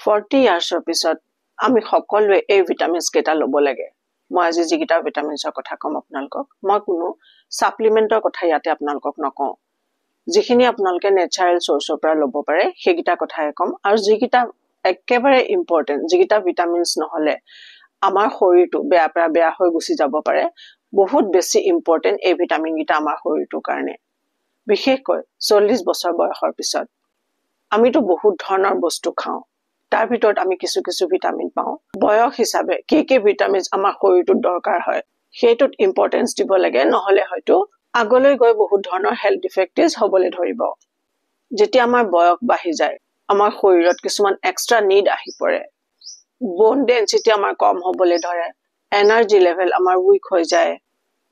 40 ইয়াৰ্ছৰ পিছত আমি সকলোৱে এই ভিটামিনছ কেইটা ল'ব লাগে মই আজি যিকেইটা ভিটামিনছৰ কথা কম আপোনালোকক মই কোনো সাপ্লিমেন্টৰ কথা ইয়াতে আপোনালোকক নকওঁ যিখিনি আপোনালোকে নেচাৰেল সোৰ্সৰ পৰা ল'ব পাৰে সেইকেইটা কথাই কম আৰু যিকেইটা একেবাৰে ইম্পৰ্টেন্ট যিকেইটা ভিটামিনছ নহলে আমাৰ শৰীৰটো বেয়া হৈ গুছি যাব পাৰে বহুত বেছি ইম্পৰ্টেন্ট এই ভিটামিন কেইটা আমাৰ শৰীৰটোৰ কাৰণে বিশেষকৈ 40 বছৰ বয়সৰ পিছত আমিতো বহুত ধৰণৰ বস্তু খাওঁ তাৰ ভিতৰত আমি কিছু ভিটামিন পাওঁ বয়স হিচাপে কি ভিটামিনছ আমাৰ শৰীৰটোত দৰকাৰ হয় সেইটোত ইম্পৰ্টেন্স দিব লাগে নহলে হয়তো আগলৈ গৈ বহুত ধৰণৰ হেলথ ডিফেক্টস হ'বলৈ ধৰিব যেতিয়া আমাৰ বয়স বাঢ়ি যায় আমাৰ শৰীৰত কিছুমান এক্সট্ৰা নিড আহি পৰে বোন ডেন্সিটি আমাৰ কম হ'বলৈ ধৰে এনাৰ্জি লেভেল আমাৰ উইক হৈ যায়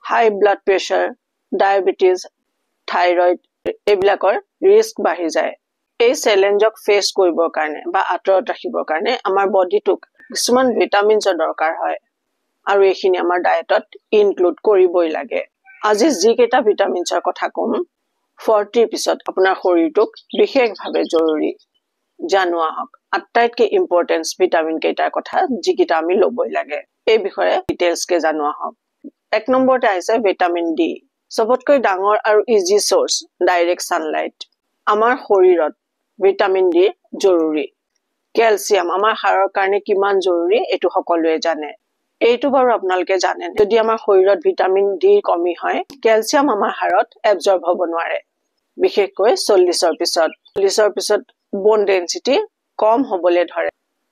হাই ব্লাড প্ৰেছাৰ ডায়াবেটিস থাইৰয়েড এইবিলাকৰ ৰিস্ক বাঢ়ি যায় এই চ্যালেঞ্জক ফেস কৰিবৰ কাৰণে বা আঁতৰত ৰাখিবৰ কাৰণে আমাৰ বডিটোক কিছুমান ভিটামিনছৰ দৰকাৰ হয় আৰু এইখিনি আমাৰ ডায়েটত ইনক্লুড কৰিবই লাগে আজি যিকেইটা ভিটামিনছৰ কথা কম 40 পিছত আপোনাৰ শৰীৰটোক বিশেষভাৱে জৰুৰী জানোৱা হওক আটাইতকৈ ইম্পৰ্টেন্স ভিটামিন কেইটাৰ কথা যিকেইটা আমি ল'বই লাগে এই বিষয়ে ডিটেইলছ কে জানোৱা হওক এক নম্বৰতে আছে ভিটামিন ডি সবতকৈ ডাঙৰ আৰু ইজি সোৰ্স ডাইৰেক্ট সানলাইট আমাৰ শৰীৰত ভিটামিন ডি জৰুৰী ক্যালসিয়াম আমাৰ হাড়ৰ কাৰণে কিমান জৰুৰী এটো সকলোৱে জানে এইটো বাৰু আপোনালোকে জানে যদি আমাৰ শৰীৰত ভিটামিন ডি কমি হয় ক্যালসিয়াম আমাৰ হাড়ত এবজৰ্ব হ'ব নোৱাৰে বিশেষকৈ 40ৰ পিছত বোন ডেন্সিটি কম হ'বলৈ ধৰে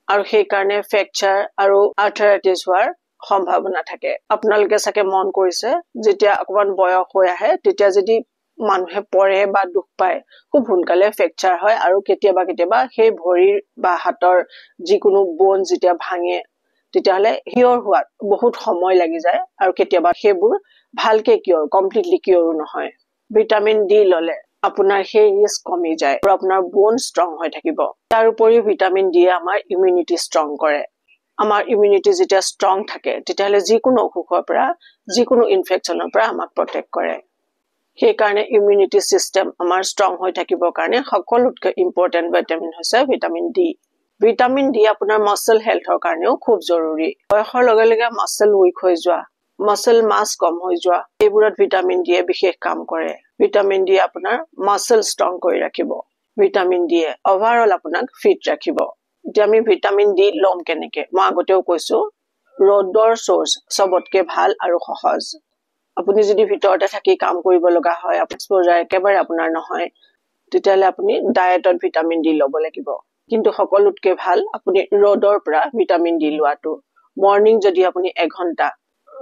আৰু সেই কাৰণে ফ্ৰেকচাৰ আৰু আৰ্থৰাইটিছ হোৱাৰ সম্ভাৱনা থাকে আপোনালোকে সাকে মন কৰিছে যেতিয়া অকমান বয়স হৈ আহে তেতিয়া যদি মানুহে পৰে বা দুখ পায় খুব সোনকালে ফ্ৰেকচাৰ হয় আৰু কেতিয়াবা সেই ভৰিৰ বা হাতৰ যিকোনো বোন যেতিয়া ভাঙে তেতিয়ালে হিয়ৰ হোৱাত বহুত সময় লাগি যায় আৰু কেতিয়াবা সেইবোৰ ভালকে কমপ্লিটলি কিয়ৰ নহয় ভিটামিন ডি ললে আপোনাৰ সেই ৰিস্ক কমি যায় আৰু আপোনাৰ বোন ষ্ট্ৰং হৈ থাকিব তাৰ উপৰি ভিটামিন ডি আমাৰ ইমিউনিটি ষ্ট্ৰং কৰে আমাৰ ইমিউনিটি যেতিয়া ষ্ট্ৰং থাকে তেতিয়ালে যিকোনো অসুখৰ পৰা যিকোনো ইনফেকচনৰ পৰা আমাক প্ৰটেক্ট কৰে সেই কাৰণে ইমিউনিটি সিস্টেম আমাৰ ষ্ট্ৰং হৈ থাকিবৰ কাৰণে সকলোতকৈ ইম্পৰ্টেন্ট ভিটামিন হৈছে ভিটামিন ডি আপোনাৰ মাসল হেলথৰ কাৰণেও খুব জৰুৰী বয়সৰ লগে লগে মাসল উইক হৈ যোৱা মাসল মাস কম হৈ যোৱা এইবোৰত ভিটামিন ডি বিশেষ কাম কৰে ভিটামিন ডি আপোনাৰ মাসল ষ্ট্ৰং কৰি ৰাখিব ভিটামিন ডি ওভাৰঅল আপোনাক ফিট ৰাখিব এতিয়া আমি ভিটামিন ডি লম কেনেকে মই আগতেও কৈছো ৰ'দৰ সোৰ্স সবতকে ভাল আৰু সহজ আপুনি যদি ভিতৰতে থাকি কাম কৰিব লগা হয় এক্সপোজাৰ একেবাৰে আপোনাৰ নহয় তেতিয়ালে আপুনি ডায়েটত ভিটামিন ডি ল'ব লাগিব কিন্তু সকলোতকে ভাল আপুনি ৰ'দৰ পৰা ভিটামিন ডি লোৱাটো মৰ্নিং যদি আপুনি 1 ঘন্টা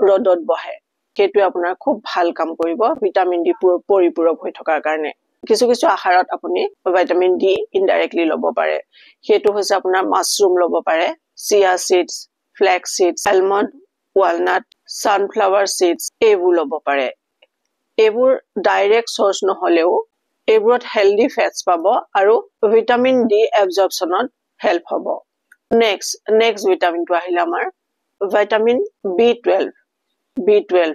ৰ'দত বহে সেইটো আপোনাৰ খুব ভাল কাম কৰিব ভিটামিন ডি পৰিপূৰক হৈ থকাৰ কাৰণে কিছু আহাৰত আপুনি ভিটামিন ডি ইনডাইৰেক্টলি ল'ব পাৰে সেইটো হৈছে আপোনাৰ মাশৰুম ল'ব পাৰে chia seeds flax seeds almond walnut sunflower seeds এইবোৰ ল'ব পাৰে এইবোৰ ডাইৰেক্ট সোৰ্স নহলেও এইবোৰত হেলদি ফেটস পাব আৰু ভিটামিন ডি এবজৰ্পচনত হেল্প হ'ব নেক্সট ভিটামিনটো আহিল আমাৰ ভিটামিন B12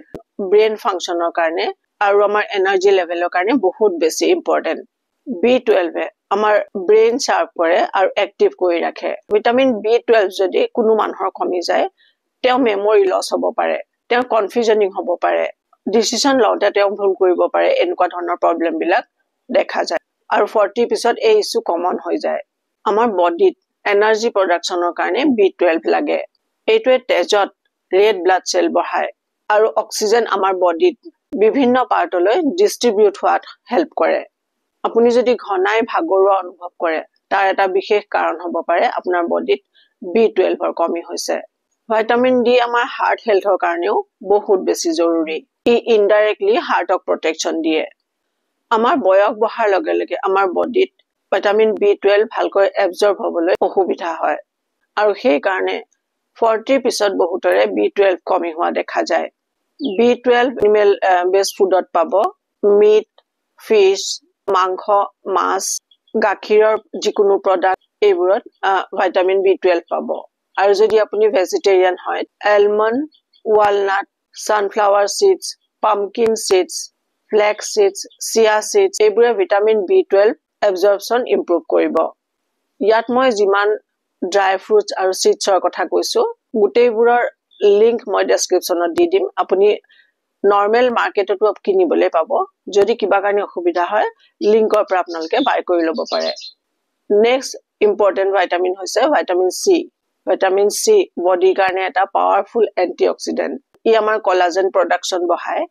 ব্ৰেইন ফাংচনৰ কাৰণে আৰু আমাৰ এনাৰ্জি লেভেলৰ কাৰণে বহুত বেছি ইম্পৰ্টেন্ট B12 আমাৰ ব্ৰেইন শাৰ্প কৰে আৰু এক্টিভ কৰি ৰাখে ভিটামিন B12 যদি কোনো মানুহৰ কমি যায় তেওঁ মেমৰি লছ হ'ব পাৰে তেওঁ কনফিউজনিং হ'ব পাৰে ডিসিশন লওঁতে তেওঁ ভুল কৰিব পাৰে এনেকুৱা ধৰণৰ প্ৰবলেম বিলাক দেখা যায় আৰু 40 পিছত এই ইস্যু কমন হৈ যায় আমাৰ বডিত এনাৰ্জি প্ৰডাকচনৰ কাৰণে B12 লাগে এইটোৱে তেজত ৰেড ব্লাড সেল বঢ়ায় আৰু অক্সিজেন আমাৰ বডিত বিভিন্ন পাৰ্টলৈ ডিস্ট্ৰিবিউট হোৱাত হেল্প কৰে আপুনি যদি ঘনাই ভাগৰুৱা অনুভৱ কৰে তাৰ এটা বিশেষ কাৰণ হ'ব পাৰে আপোনাৰ বডিত B12 ৰ কমি হৈছে ভিটামিন ডি আমাৰ হাৰ্ট হেলথৰ কাৰণেও বহুত বেছি জৰুৰী ই ইনডাইৰেক্টলি হাৰ্টক প্ৰটেকচন দিয়ে আমাৰ বয়স বঢ়াৰ লগে লগে আমাৰ বডিত ভিটামিন B12 ভালকৈ এবজৰ্ব হ'বলৈ অসুবিধা হয় আৰু সেই কাৰণে 40 পিছত বহুতৰে B12 কমি হোৱা দেখা যায় B12 এনিমেল বেস ফুডত পাব মিট ফিশ মাংস মাছ গাখীৰৰ যিকোনো প্ৰডাক্ট এইবোৰত ভিটামিন B12 পাব আৰু যদি আপুনি ভেজিটেৰিয়ান হয় almond walnut sunflower seeds pumpkin seeds flax seeds chia seeds এইবোৰে ভিটামিন B12 এবজৰ্পচন ইমপ্ৰুভ কৰিব ইয়াত মই যিমান ড্ৰাই ফ্ৰুটছ আৰু চিডছৰ কথা কৈছো গুটেইবোৰৰ লিংক মই ডেসক্ৰিপচনত দি দিম আপুনি নৰ্মেল মাৰ্কেটতো কিনিবলৈ পাব যদি কিবা কাৰণে অসুবিধা হয় লিংকৰ পৰা আপোনালোকে বাই কৰি ল'ব পাৰে নেক্সট ইম্পৰ্টেন্ট ভিটামিন হৈছে ভিটামিন সি ভিটামিন সি বডিৰ কাৰণে এটা পাৱাৰফুল এন্টিঅক্সিডেন্ট ই আমাৰ কোলাজেন প্ৰডাকচন বঢ়ায়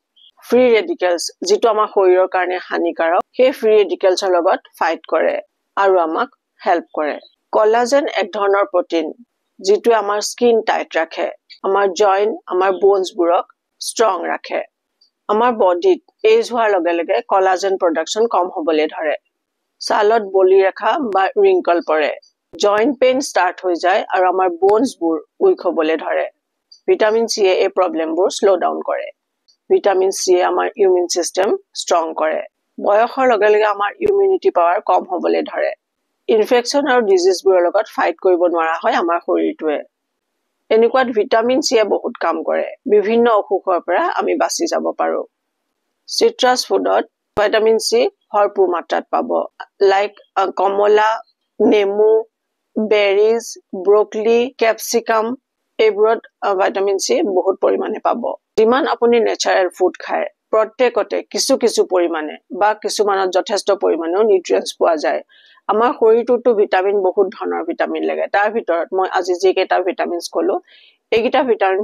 ফ্ৰী ৰেডিকেলছ যেটো আমাৰ শৰীৰৰ কাৰণে হানিকাৰক সেই ফ্ৰী ৰেডিকেলছৰ লগত ফাইট কৰে আৰু আমাক হেল্প কৰে কোলাজেন এক ধৰণৰ প্ৰটিন যেটো আমাৰ স্কিন টাইট ৰাখে আমাৰ জয়েন্ট আমাৰ বোনছবোৰক ষ্ট্ৰং ৰাখে আমাৰ বডিত এজ হোৱাৰ লগে লগে কোলাজেন প্ৰডাকচন কম হ'বলৈ ধৰে ছালত বলি ৰেখা বা ৰিংকল পৰে জয়েন্ট পেইন ষ্টাৰ্ট হৈ যায় আৰু আমাৰ বোনছবোৰ উইক হ'বলৈ ধৰে ভিটামিন সি এ এই প্ৰবলেমবোৰ স্লো ডাউন কৰে ভিটামিন সি এ আমাৰ ইমিউন সিস্টেম ষ্ট্ৰং কৰে বয়সৰ লগে লগে আমাৰ ইমিউনিটি পাৱাৰ কম হ'বলৈ ধৰে ইনফেকচন আৰু ডিজিজবোৰৰ লগত ফাইট কৰিব নোৱাৰা হয় আমাৰ শৰীৰটোৱে এনেকুৱাত ভিটামিন সি এ বহুত কাম কৰে বিভিন্ন অসুখৰ পৰা আমি বাচি যাব পাৰো সিট্ৰাছ ফুডত ভিটামিন সি ভৰপূৰ মাত্ৰাত পাব লাইক কমলা নেমু বেৰিজ ব্ৰকলি ক্যাপসিকাম এইবোৰত ভিটামিন সি বহুত পৰিমাণে পাব যিমান আপুনি নেচাৰেল ফুড খায় প্ৰত্যেকতে কিছু কিছু পৰিমাণে বা কিছুমানত যথেষ্ট পৰিমাণেও নিউট্ৰিয়েন্টছ পোৱা যায় আমাৰ শৰীৰটোতো ভিটামিন বহুত ধৰণৰ ভিটামিন লাগে তাৰ ভিতৰত মই আজি যে কেইটা ভিটামিনছ কলো এইকেইটা ভিটামিন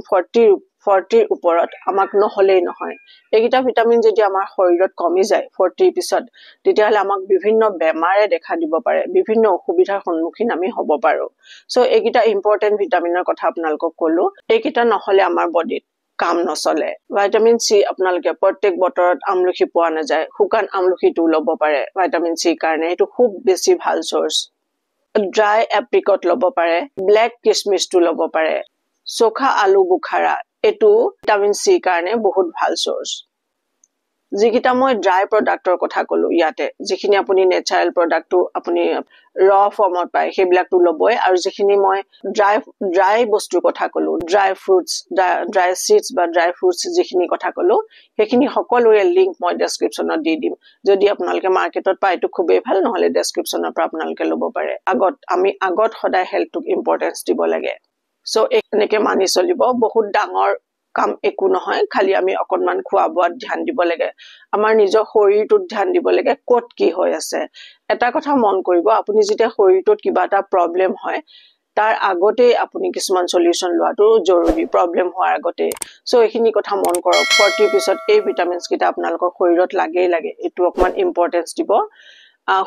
40 ওপৰত আমাক নহলেই নহয় এইকেইটা ভিটামিন যদি আমাৰ শৰীৰত কমি যায় 40 পিছত তেতিয়াহলে আমাক বিভিন্ন বেমাৰে দেখা দিব পাৰে বিভিন্ন অসুবিধাৰ সন্মুখীন আমি হ'ব পাৰো সো এইকেইটা ইম্পৰ্টেন্ট ভিটামিনৰ কথা আপোনালোকক কলো এইকেইটা নহলে আমাৰ বডিত কাম নচলে ভিটামিন সি আপোনালোকে প্ৰত্যেক বতৰত আমলখি পোৱা নাযায় শুকান আমলখিটো ল'ব পাৰে ভিটামিন সি কাৰণে এটো খুব বেছি ভাল সোৰ্স ড্ৰাই এপ্ৰিকট ল'ব পাৰে ব্ল্যাক কিশমিশটো ল'ব পাৰে সোখা আলু বুখাৰা এটো ভিটামিন সি কাৰণে বহুত ভাল সোৰ্স যিকিটা মই ড্ৰাই প্ৰডাক্টৰ কথা কলো ইয়াতে যিখিনি আপুনি নেচাৰেল প্ৰডাক্টটো আপুনি ৰ ফৰ্মত পায় সেইবিলাকটো ল'বই আৰু যিখিনি মই ড্ৰাই বস্তুৰ কথা কলো ড্ৰাই ফ্ৰুটছ ড্ৰাই সিডছ বা ড্ৰাই ফ্ৰুটছ যিখিনি কথা কলো সেইখিনি সকলোৰে লিংক মই ডেসক্ৰিপচনত দি দিম যদি আপোনালোকে মাৰ্কেটত পায় তো খুবেই ভাল নহলে ডেসক্ৰিপচনৰ পৰা আপোনালোকে ল'ব পাৰে আগত সদায় হেল্থক ইম্পৰ্টেন্স দিব লাগে সো এনেকে মানি চলিব বহুত ডাঙৰ কাম একো নহয় খালি আমি অকনমান খোৱা বোৱাত ধ্যান দিব লাগে আমাৰ নিজৰ শৰীৰটোত ধ্যান দিব লাগে ক'ত কি হৈ আছে এটা কথা মন কৰিব আপুনি যেতিয়া শৰীৰটোত কিবা এটা প্ৰবলেম হয় তাৰ আগতে আপুনি কিছুমান সলিউশন লোৱাটো জৰুৰী প্ৰবলেম হোৱাৰ আগতে সো এইখিনি কথা মন কৰক 40 পিছত এই ভিটামিনছ কিটা আপোনালোকৰ শৰীৰত লাগে এটো অকমান ইম্পৰ্টেন্স দিব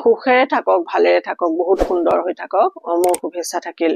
সুখেৰে থাকক ভালেৰে থাকক বহুত সুন্দৰ হৈ থাকক মোৰ শুভেচ্ছা থাকিল